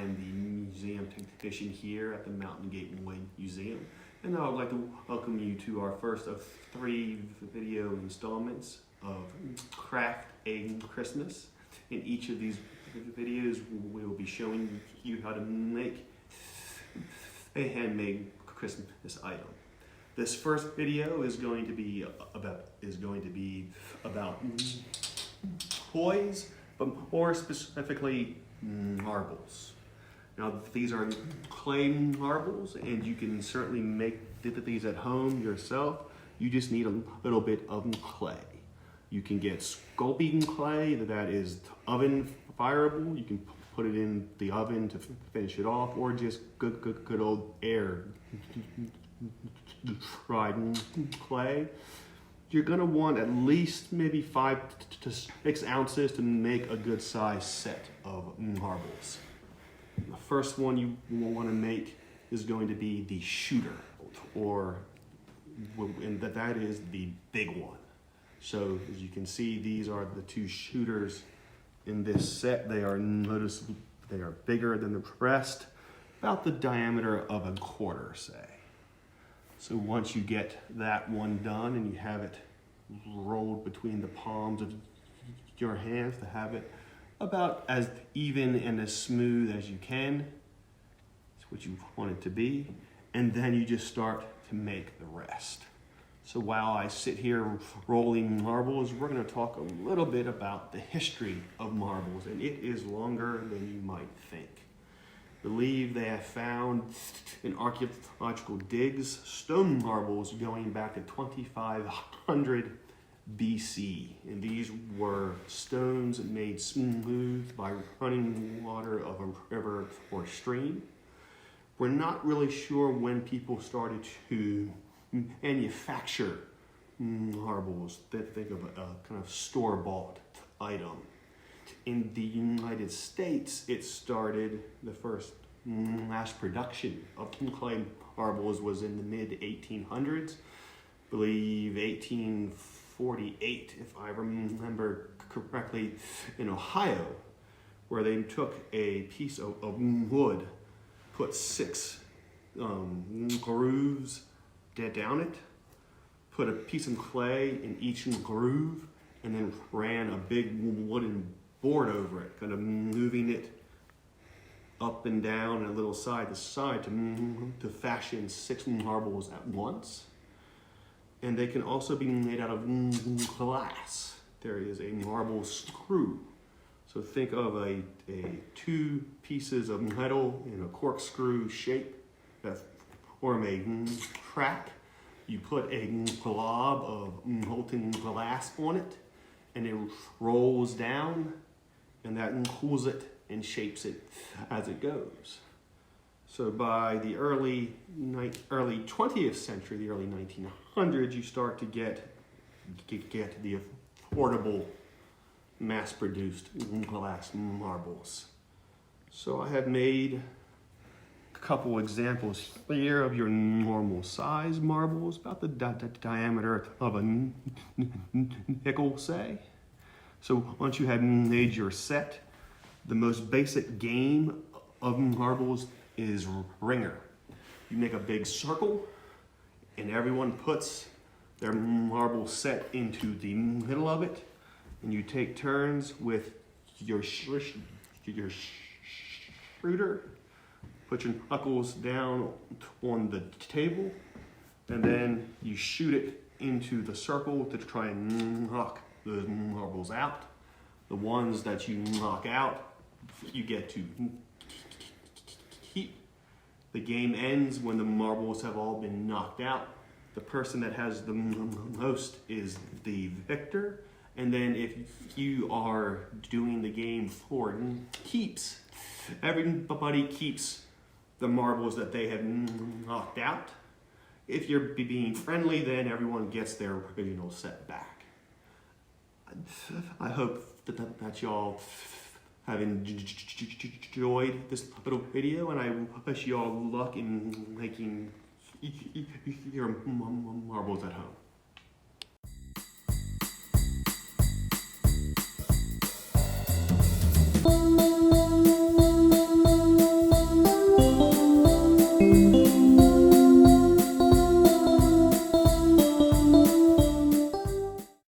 am the museum technician here at the Mountain Gateway Museum, and I would like to welcome you to our first of 3 video installments of Craft a Christmas. In each of these videos, we will be showing you how to make a handmade Christmas item. This first video is going to be about toys, but more specifically marbles. Now these are clay marbles, and you can certainly make these at home yourself. You just need a little bit of clay. You can get sculpting clay that is oven fireable. You can put it in the oven to finish it off, or just good old air dried clay. You're gonna want at least maybe 5 to 6 ounces to make a good size set of marbles. The first one you will want to make is going to be the shooter, and that is the big one. So as you can see, these are the 2 shooters in this set. They are noticeable. They are bigger than the rest, about the diameter of a quarter, say. So once you get that one done and you have it rolled between the palms of your hands to have it about as even and as smooth as you can, that's what you want it to be, and then you just start to make the rest. So while I sit here rolling marbles, we're going to talk a little bit about the history of marbles, and it is longer than you might think. I believe they have found in archaeological digs stone marbles going back to 2500 BC, and these were stones made smooth by running water of a river or stream. We're not really sure when people started to manufacture marbles. Think of a kind of store-bought item. In the United States, it started, the first mass production of clay marbles was in the mid-1800s. I believe 1848, if I remember correctly, in Ohio, where they took a piece of wood, put 6 grooves down it, put a piece of clay in each groove, and then ran a big wooden board over it, kind of moving it up and down and a little side to side to fashion 6 marbles at once. And they can also be made out of glass. There is a marble screw. So think of a 2 pieces of metal in a corkscrew shape that form a crack. You put a glob of molten glass on it, and it rolls down, and that cools it and shapes it as it goes. So by the early 20th century, the early 1900s, you start to get the affordable, mass-produced glass marbles. So I have made a couple examples here of your normal size marbles, about the diameter of a nickel, say. So once you have made your set, the most basic game of marbles is ringer. You make a big circle, and everyone puts their marble set into the middle of it, and you take turns with your shooter. Put your knuckles down on the table, and then you shoot it into the circle to try and knock the marbles out. The ones that you knock out, you get to keep. The game ends when the marbles have all been knocked out. The person that has the most is the victor. And then if you are doing the game for keeps, everybody keeps the marbles that they have knocked out. If you're being friendly, then everyone gets their original set back. I hope that y'all have enjoyed this little video, and I wish you all luck in making your marbles at home.